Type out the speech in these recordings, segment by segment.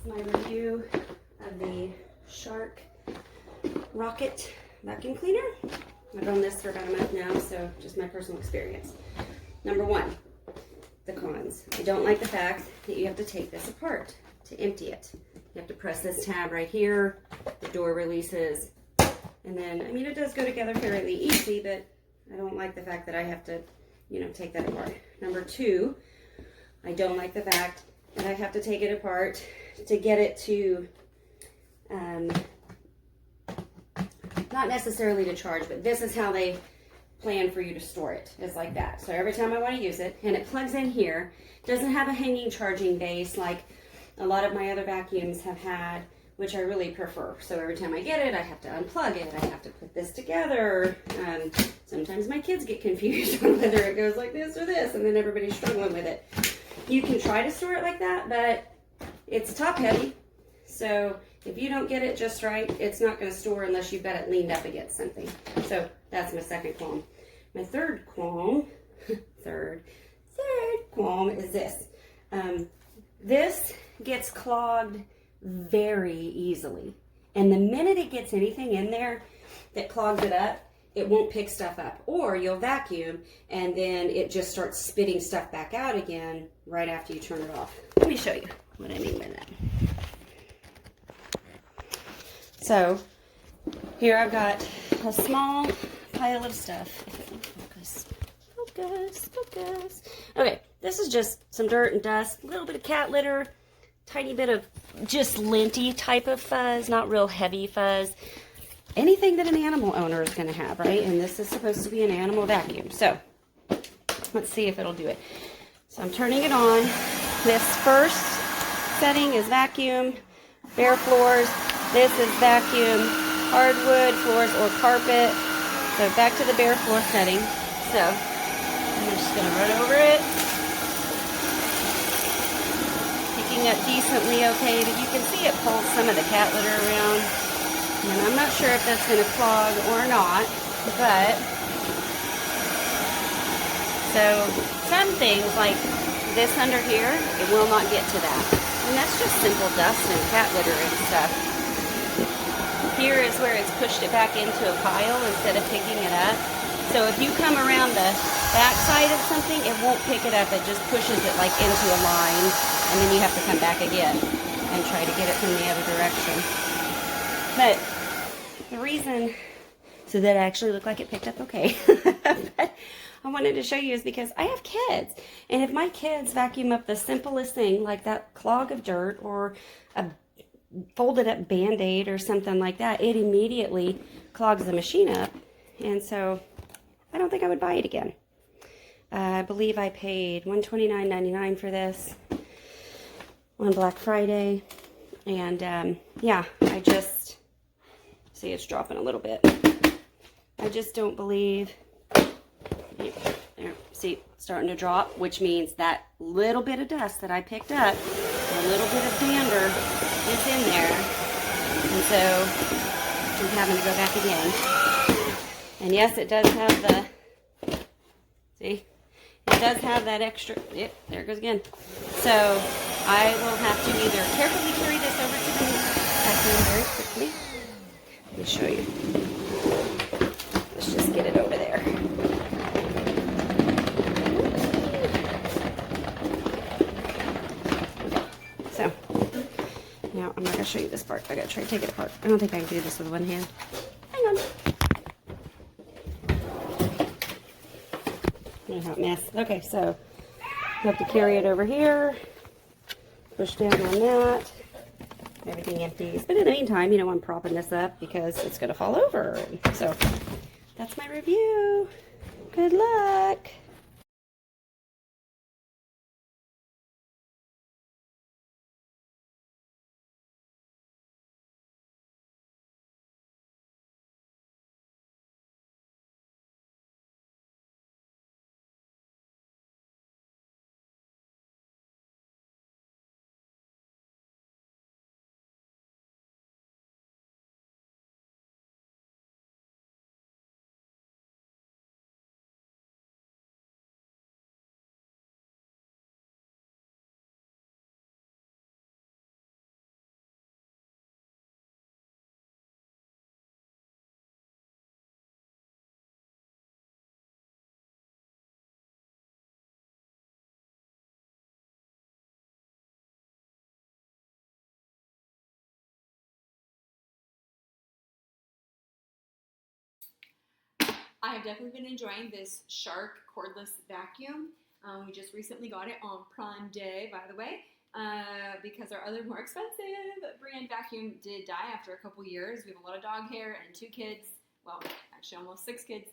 is my review of the Shark Rocket vacuum cleaner. I've owned this for about a month now, so just my personal experience. Number one, the cons. I don't like the fact that you have to take this apart to empty it. You have to press this tab right here, the door releases, and then, I mean, it does go together fairly easy, but I don't like the fact that I have to, you know, take that apart. Number two, I don't like the fact that I have to take it apart to get it to, not necessarily to charge, but this is how they plan for you to store it. It's like that. So every time I want to use it, and it plugs in here, it doesn't have a hanging charging base like a lot of my other vacuums have had, which I really prefer. So every time I get it, I have to unplug it. I have to put this together. Sometimes my kids get confused on whether it goes like this or this, and then everybody's struggling with it. You can try to store it like that, but it's top heavy. So if you don't get it just right, it's not going to store unless you've got it leaned up against something. So that's my second qualm. My third qualm, third qualm is this. This gets clogged very easily. And the minute it gets anything in there that clogs it up, it won't pick stuff up. Or you'll vacuum and then it just starts spitting stuff back out again right after you turn it off. Let me show you what I mean by that. So here I've got a small pile of stuff. If it will focus. Okay, this is just some dirt and dust, a little bit of cat litter, tiny bit of just linty type of fuzz, not real heavy fuzz. Anything that an animal owner is going to have, right? And this is supposed to be an animal vacuum. So let's see if it'll do it. So I'm turning it on. This first setting is vacuum, bare floors. This is vacuum, hardwood floors or carpet. So back to the bare floor setting. So I'm just going to run over it. Picking up decently okay, but you can see it pulls some of the cat litter around. And I'm not sure if that's going to clog or not, but so some things like this under here, it will not get to that. And that's just simple dust and cat litter and stuff. Here is where it's pushed it back into a pile instead of picking it up. So if you come around the back side of something, it won't pick it up. It just pushes it like into a line, and then you have to come back again and try to get it from the other direction. But the reason, so that actually looked like it picked up okay, but I wanted to show you is because I have kids. And if my kids vacuum up the simplest thing, like that clog of dirt or a folded up Band-Aid or something like that, it immediately clogs the machine up. And so I don't think I would buy it again. I believe I paid $129.99 for this on Black Friday. And yeah, I just, see it's dropping a little bit. I just don't believe, there, see, it's starting to drop, which means that little bit of dust that I picked up, a little bit of dander is in there. And so I'm having to go back again. And yes, it does have the, see, it does have that extra, yep, there it goes again. So I will have to either carefully carry this over to the vacuum very quickly. Let me show you. Let's just get it over there. Okay, so now I'm not going to show you this part. I got to try to take it apart. I don't think I can do this with one hand. Hang on. A hot mess. Okay, so you have to carry it over here, push down on that, everything empties. But in the meantime, you know, I'm propping this up because it's going to fall over. So that's my review. Good luck. I have definitely been enjoying this Shark cordless vacuum. We just recently got it on Prime Day, by the way, because our other more expensive brand vacuum did die after a couple years. We have a lot of dog hair and 2 kids. Well, actually almost 6 kids.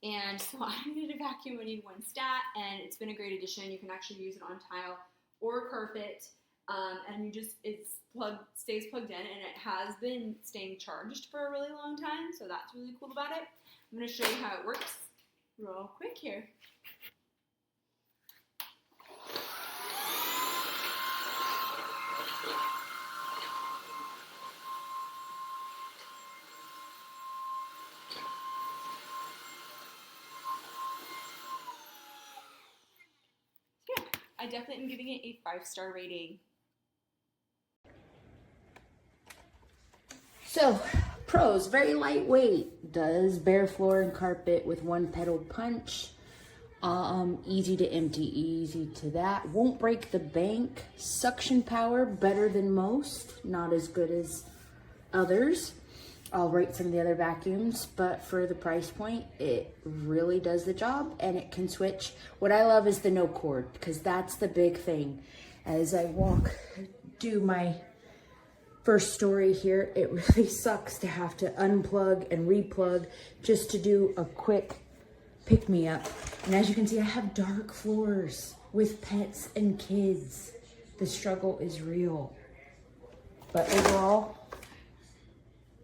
And so I needed a vacuum. I need one stat, and it's been a great addition. You can actually use it on tile or carpet, and stays plugged in, and it has been staying charged for a really long time, so that's really cool about it. I'm going to show you how it works real quick here. Yeah, I definitely am giving it a 5-star rating. So, pros, very lightweight, does bare floor and carpet with 1 pedal punch, easy to empty, easy to that, won't break the bank, suction power, better than most, not as good as others. I'll rate some of the other vacuums, but for the price point, it really does the job, and it can switch. What I love is the no cord, because that's the big thing. As I do my first story here, it really sucks to have to unplug and replug just to do a quick pick-me-up. And as you can see, I have dark floors with pets and kids. The struggle is real. But overall,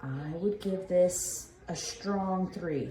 I would give this a strong 3.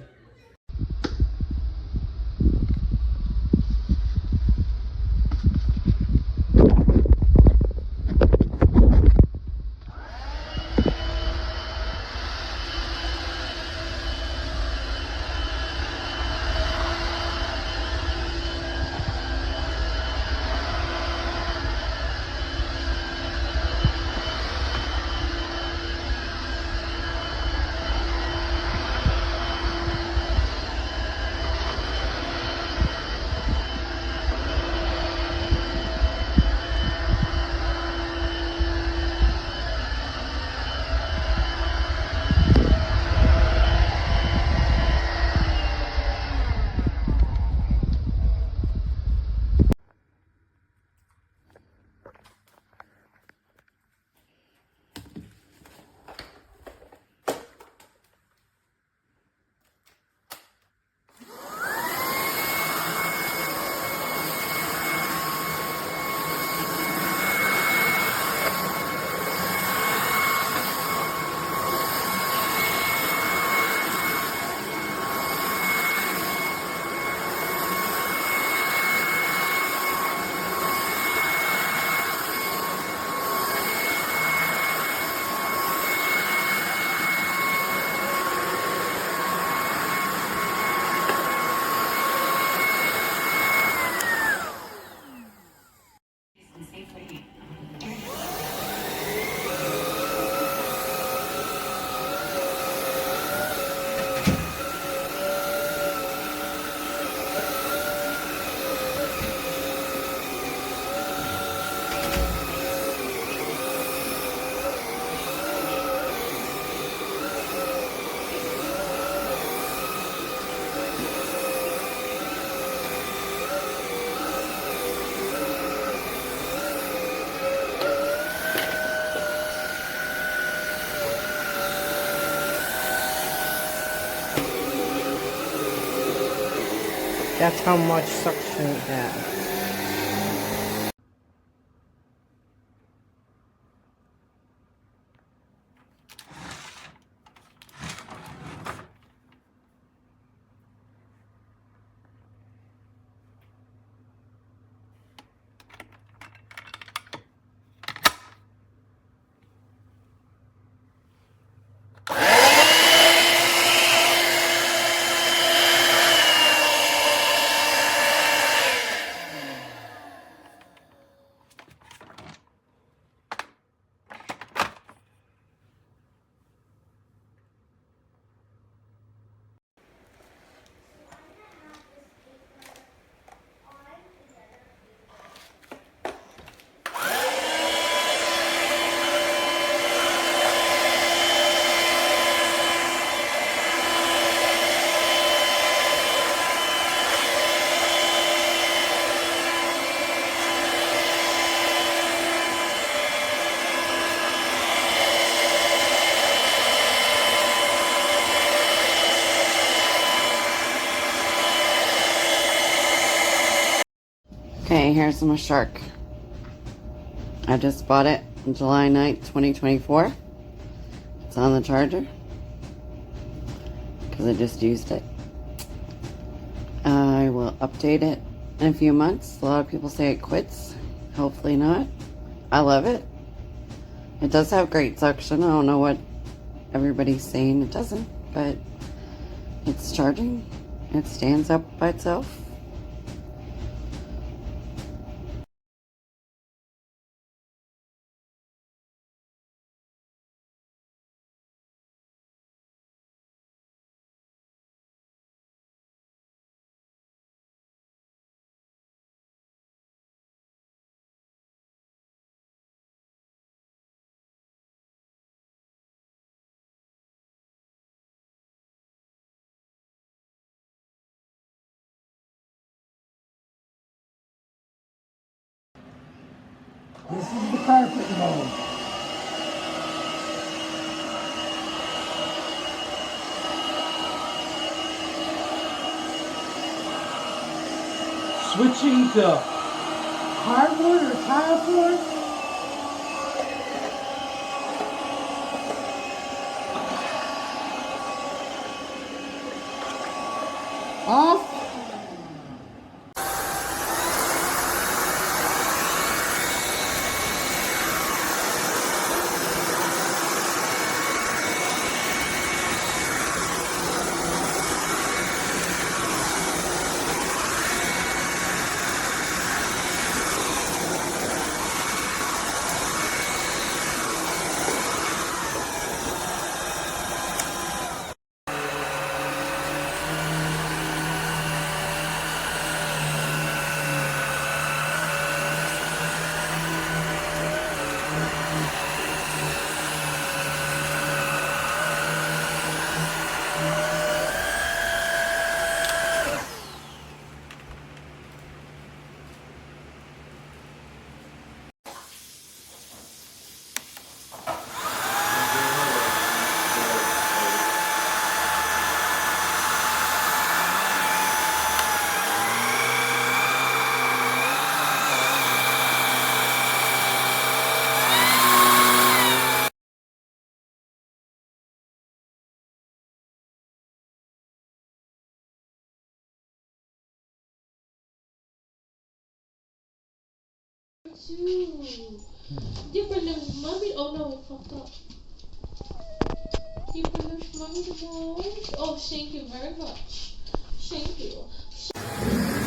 That's how much suction it has. Okay, here's my shark. I just bought it on July 9th, 2024. It's on the charger because I just used it. I will update it in a few months. A lot of people say it quits. Hopefully not. I love it. It does have great suction. I don't know what everybody's saying it doesn't, but it's charging. It stands up by itself. This is the carpet mode. Switching to hardwood or tile floor. Off. You can lift mommy. Oh no, it fucked up. You can lift mommy the most. Oh, thank you very much. Thank you.